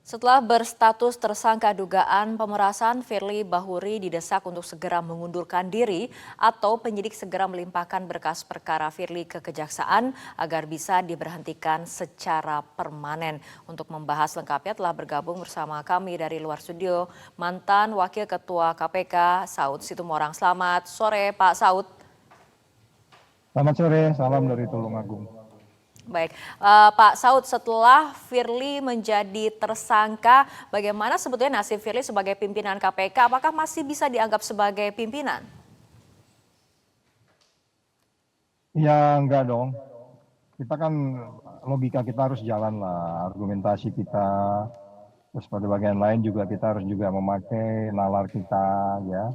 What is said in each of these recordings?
Setelah berstatus tersangka dugaan pemerasan, Firly Bahuri didesak untuk segera mengundurkan diri atau penyidik segera melimpahkan berkas perkara Firly ke Kejaksaan agar bisa diberhentikan secara permanen. Untuk membahas lengkapnya telah bergabung bersama kami dari luar studio mantan Wakil Ketua KPK Saud Situmorang. Selamat sore Pak Saud. Selamat sore, salam dari Tulungagung. Baik, Pak Saud, setelah Firly menjadi tersangka, bagaimana sebetulnya nasib Firly sebagai pimpinan KPK? Apakah masih bisa dianggap sebagai pimpinan? Ya enggak dong, kita kan logika kita harus jalan lah, argumentasi kita, terus pada bagian lain juga kita harus juga memakai nalar kita ya.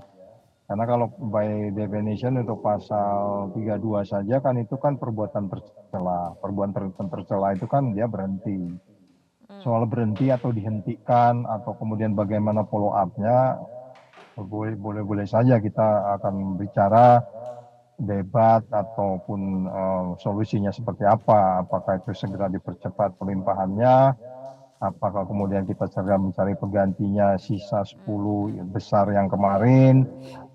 Karena kalau by definition untuk pasal 32 saja kan itu kan perbuatan tercela. Perbuatan tercela itu kan dia berhenti. Soal berhenti atau dihentikan atau kemudian bagaimana follow up-nya, boleh-boleh saja kita akan bicara debat ataupun solusinya seperti apa. Apakah itu segera dipercepat pelimpahannya, apakah kemudian kita segera mencari penggantinya sisa 10 besar yang kemarin,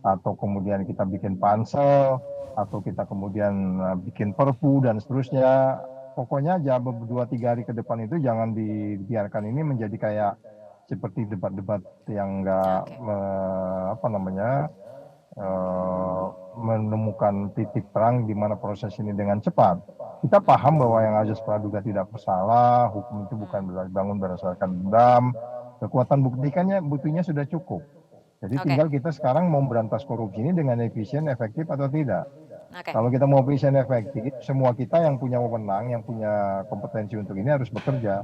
atau kemudian kita bikin pansel, atau kita kemudian bikin perpu dan seterusnya. Pokoknya aja 2-3 hari ke depan itu jangan dibiarkan ini menjadi kayak seperti debat-debat yang enggak menemukan titik terang di mana proses ini dengan cepat. Kita paham bahwa yang azas praduga tidak bersalah, hukum itu bukan dibangun berdasarkan dendam, kekuatan buktinya sudah cukup. Jadi tinggal kita sekarang mau berantas korupsi ini dengan efisien, efektif atau tidak. Kalau kita mau efisien, efektif, semua kita yang punya wewenang, yang punya kompetensi untuk ini harus bekerja.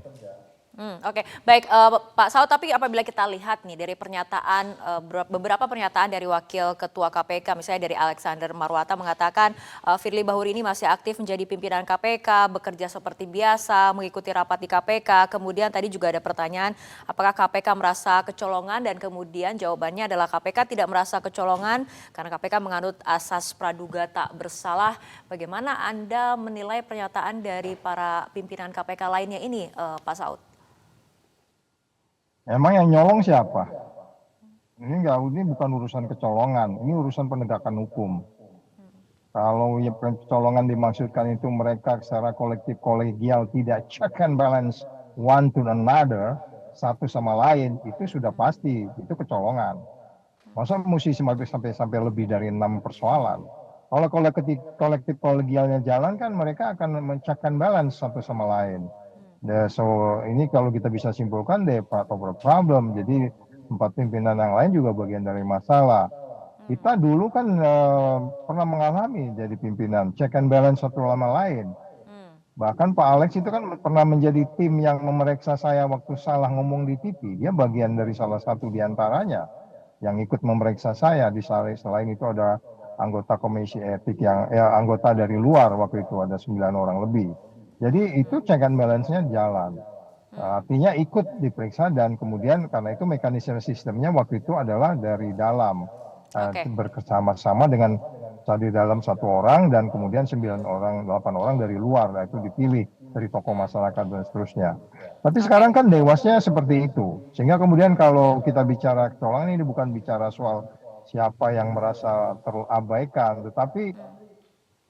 Oke, baik Pak Saud, tapi apabila kita lihat nih dari pernyataan, beberapa pernyataan dari Wakil Ketua KPK, misalnya dari Alexander Marwata mengatakan Firly Bahuri ini masih aktif menjadi pimpinan KPK, bekerja seperti biasa, mengikuti rapat di KPK. Kemudian tadi juga ada pertanyaan apakah KPK merasa kecolongan, dan kemudian jawabannya adalah KPK tidak merasa kecolongan karena KPK menganut asas praduga tak bersalah. Bagaimana Anda menilai pernyataan dari para pimpinan KPK lainnya ini, Pak Saud? Emang yang nyolong siapa? Ini bukan urusan kecolongan, ini urusan penegakan hukum. Kalau ya kecolongan dimaksudkan itu mereka secara kolektif kolegial tidak check and balance one to another, satu sama lain, itu sudah pasti, itu kecolongan. Masa mesti sampai lebih dari 6 persoalan. Kalau kolektif kolegialnya jalan kan mereka akan men-check and balance satu sama lain. So ini kalau kita bisa simpulkan part of the problem. Jadi 4 pimpinan yang lain juga bagian dari masalah. Kita dulu kan pernah mengalami jadi pimpinan, check and balance satu sama lain. Bahkan Pak Alex itu kan pernah menjadi tim yang memeriksa saya waktu salah ngomong di TV. Dia bagian dari salah satu diantaranya yang ikut memeriksa saya. Selain itu ada anggota komisi etik yang anggota dari luar waktu itu ada 9 orang lebih. Jadi itu check and balance-nya jalan. Artinya ikut diperiksa dan kemudian karena itu mekanisme sistemnya waktu itu adalah dari dalam. Bersama-sama dengan di dalam 1 orang dan kemudian 9 orang, 8 orang dari luar. Nah, itu dipilih dari tokoh masyarakat dan seterusnya. Tapi sekarang kan dewasnya seperti itu. Sehingga kemudian kalau kita bicara kecolongan ini bukan bicara soal siapa yang merasa terabaikan, tetapi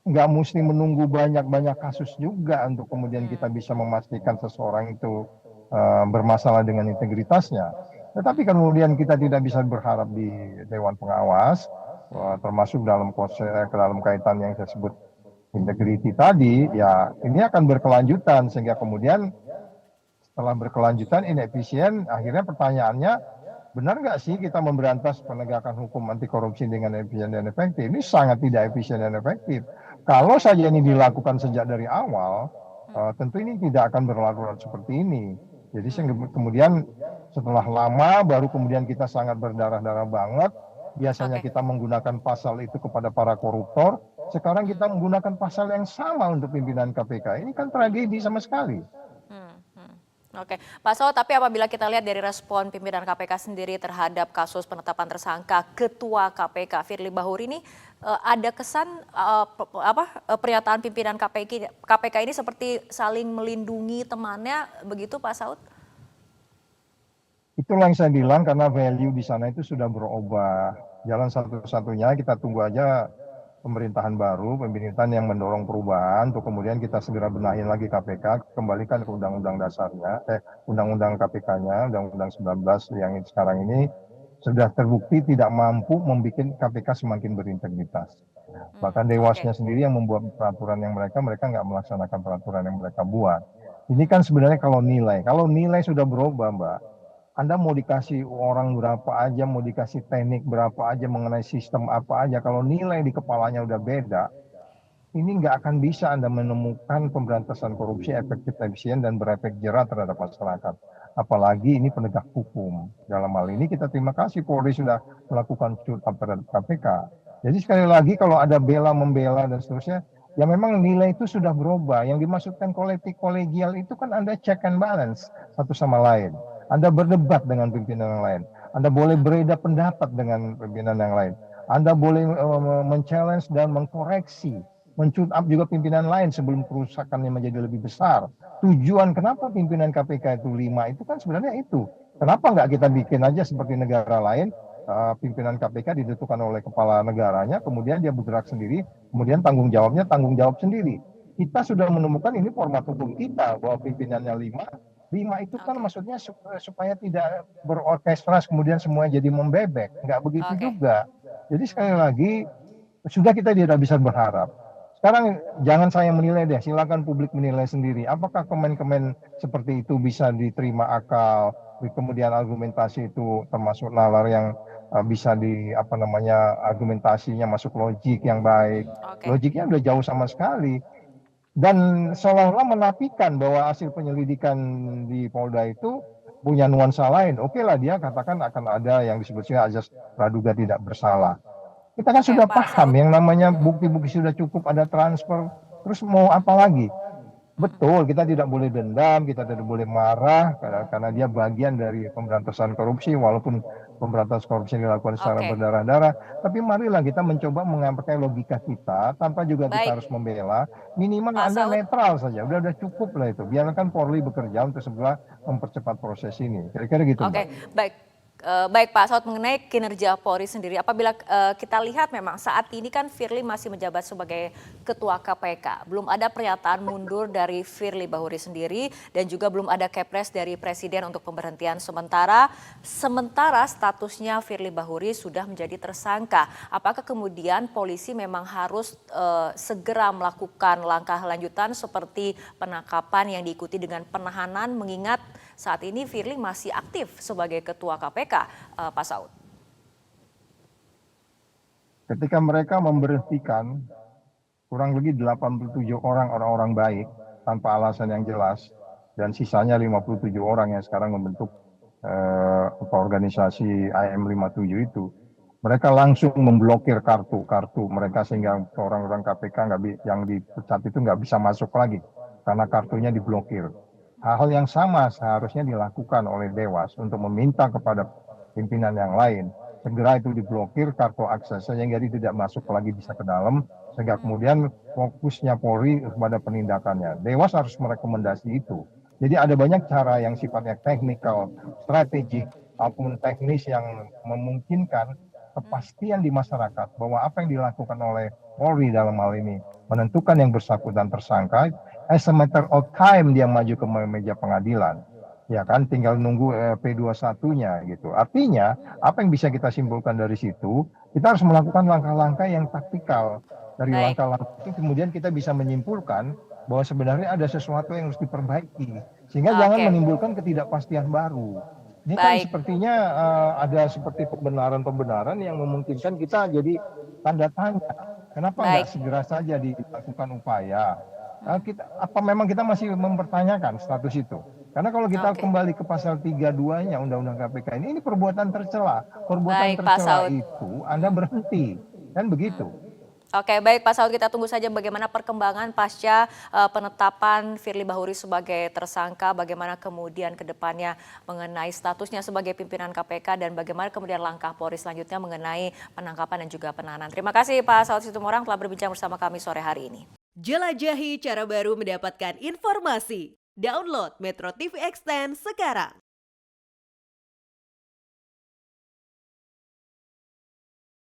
nggak mesti menunggu banyak-banyak kasus juga untuk kemudian kita bisa memastikan seseorang itu bermasalah dengan integritasnya. Tetapi kemudian kita tidak bisa berharap di Dewan Pengawas, termasuk dalam kaitan yang saya sebut integriti tadi, ya ini akan berkelanjutan sehingga kemudian setelah berkelanjutan inefisien, akhirnya pertanyaannya, benar nggak sih kita memberantas penegakan hukum anti korupsi dengan efisien dan efektif? Ini sangat tidak efisien dan efektif. Kalau saja ini dilakukan sejak dari awal, tentu ini tidak akan berlaku seperti ini. Jadi kemudian setelah lama baru kemudian kita sangat berdarah-darah banget. Biasanya kita menggunakan pasal itu kepada para koruptor. Sekarang kita menggunakan pasal yang sama untuk pimpinan KPK. Ini kan tragedi sama sekali. Oke, Pak Saud, tapi apabila kita lihat dari respon pimpinan KPK sendiri terhadap kasus penetapan tersangka Ketua KPK Firly Bahuri ini, ada kesan pernyataan pimpinan KPK ini seperti saling melindungi temannya, begitu Pak Saud? Itulah yang saya bilang karena value di sana itu sudah berubah. Jalan satu-satunya kita tunggu aja pemerintahan baru, pemerintahan yang mendorong perubahan untuk kemudian kita segera benahin lagi KPK, kembalikan ke undang-undang dasarnya, undang-undang KPK-nya, undang-undang 19 yang sekarang ini sudah terbukti tidak mampu membuat KPK semakin berintegritas. Bahkan Oke. Dewasnya sendiri yang membuat peraturan yang mereka nggak melaksanakan peraturan yang mereka buat. Ini kan sebenarnya kalau nilai sudah berubah, Mbak, anda mau dikasih orang berapa aja, mau dikasih teknik berapa aja, mengenai sistem apa aja, kalau nilai di kepalanya udah beda, ini nggak akan bisa Anda menemukan pemberantasan korupsi efektif, efisien, dan berefek jerah terhadap masyarakat. Apalagi ini penegak hukum. Dalam hal ini kita terima kasih Polri sudah melakukan shoot up terhadap KPK. Jadi sekali lagi kalau ada bela membela dan seterusnya, ya memang nilai itu sudah berubah. Yang dimaksudkan kolektif kolegial itu kan Anda check and balance satu sama lain. Anda berdebat dengan pimpinan yang lain. Anda boleh berbeda pendapat dengan pimpinan yang lain. Anda boleh men-challenge dan mengkoreksi, men-shoot up juga pimpinan lain sebelum kerusakannya menjadi lebih besar. Tujuan kenapa pimpinan KPK itu 5 itu kan sebenarnya itu. Kenapa nggak kita bikin aja seperti negara lain, pimpinan KPK ditentukan oleh kepala negaranya, kemudian dia bergerak sendiri, kemudian tanggung jawabnya tanggung jawab sendiri. Kita sudah menemukan ini format hukum kita, bahwa pimpinannya 5 itu kan Oke. maksudnya supaya tidak berorkestras kemudian semuanya jadi membebek. Nggak begitu Oke. juga. Jadi sekali lagi, sudah kita tidak bisa berharap. Sekarang jangan saya menilai deh, silakan publik menilai sendiri. Apakah komen-komen seperti itu bisa diterima akal, kemudian argumentasi itu termasuk nalar yang bisa argumentasinya masuk logik yang baik. Oke. Logiknya udah jauh sama sekali. Dan seolah-olah menafikan bahwa hasil penyelidikan di Polda itu punya nuansa lain. Oke lah, dia katakan akan ada yang disebutnya azas praduga tidak bersalah. Kita kan Oke, sudah Pak paham Saud. yang namanya bukti-bukti sudah cukup, ada transfer. Terus mau apa lagi? Betul, kita tidak boleh dendam, kita tidak boleh marah karena dia bagian dari pemberantasan korupsi, walaupun pemberantasan korupsi dilakukan secara Oke. berdarah-darah. Tapi marilah kita mencoba mengampaikan logika kita tanpa juga kita Baik, harus membela. Minimal Pak Anda Saud. netral saja, udah cukup lah itu. Biarkan Polri bekerja untuk sebelah mempercepat proses ini. Kira-kira gitu, Oke, Mbak. baik. Baik Pak Saud, mengenai kinerja Polri sendiri, apabila kita lihat memang saat ini kan Firly masih menjabat sebagai Ketua KPK. Belum ada pernyataan mundur dari Firly Bahuri sendiri dan juga belum ada kepres dari Presiden untuk pemberhentian sementara. Sementara statusnya Firly Bahuri sudah menjadi tersangka. Apakah kemudian polisi memang harus segera melakukan langkah lanjutan seperti penangkapan yang diikuti dengan penahanan, mengingat saat ini Firly masih aktif sebagai Ketua KPK, Pak Saud? Ketika mereka memberhentikan kurang lebih 87 orang-orang baik tanpa alasan yang jelas, dan sisanya 57 orang yang sekarang membentuk organisasi IM57 itu, mereka langsung memblokir kartu mereka sehingga orang-orang KPK yang dipecat itu nggak bisa masuk lagi karena kartunya diblokir. Hal yang sama seharusnya dilakukan oleh Dewas untuk meminta kepada pimpinan yang lain segera itu diblokir kartu aksesnya jadi tidak masuk lagi bisa ke dalam, sehingga kemudian fokusnya Polri kepada penindakannya. Dewas harus merekomendasi itu. Jadi ada banyak cara yang sifatnya teknikal, strategik, maupun teknis yang memungkinkan kepastian di masyarakat bahwa apa yang dilakukan oleh Polri dalam hal ini menentukan yang bersangkutan tersangka, as a matter of time dia maju ke meja pengadilan. Ya kan, tinggal nunggu P21-nya gitu. Artinya, apa yang bisa kita simpulkan dari situ, kita harus melakukan langkah-langkah yang taktikal. Dari Baik. langkah-langkah itu kemudian kita bisa menyimpulkan bahwa sebenarnya ada sesuatu yang harus diperbaiki. Sehingga jangan Oke, menimbulkan ketidakpastian baru. Ini kan baik. sepertinya ada seperti pembenaran-pembenaran yang memungkinkan kita jadi tanda tanya. Kenapa nggak Baik. segera saja dilakukan upaya? Apa memang kita masih mempertanyakan status itu? Karena kalau kita Oke. kembali ke pasal 32-nya Undang-Undang KPK ini perbuatan tercela. Perbuatan Baik, Pak tercela Saud. itu Anda berhenti. Kan begitu. Oke, baik Pak Saud, kita tunggu saja bagaimana perkembangan pasca penetapan Firly Bahuri sebagai tersangka, bagaimana kemudian ke depannya mengenai statusnya sebagai pimpinan KPK dan bagaimana kemudian langkah Polri selanjutnya mengenai penangkapan dan juga penahanan. Terima kasih Pak Saud Situmorang telah berbincang bersama kami sore hari ini. Jelajahi cara baru mendapatkan informasi. Download Metro TV Extend sekarang.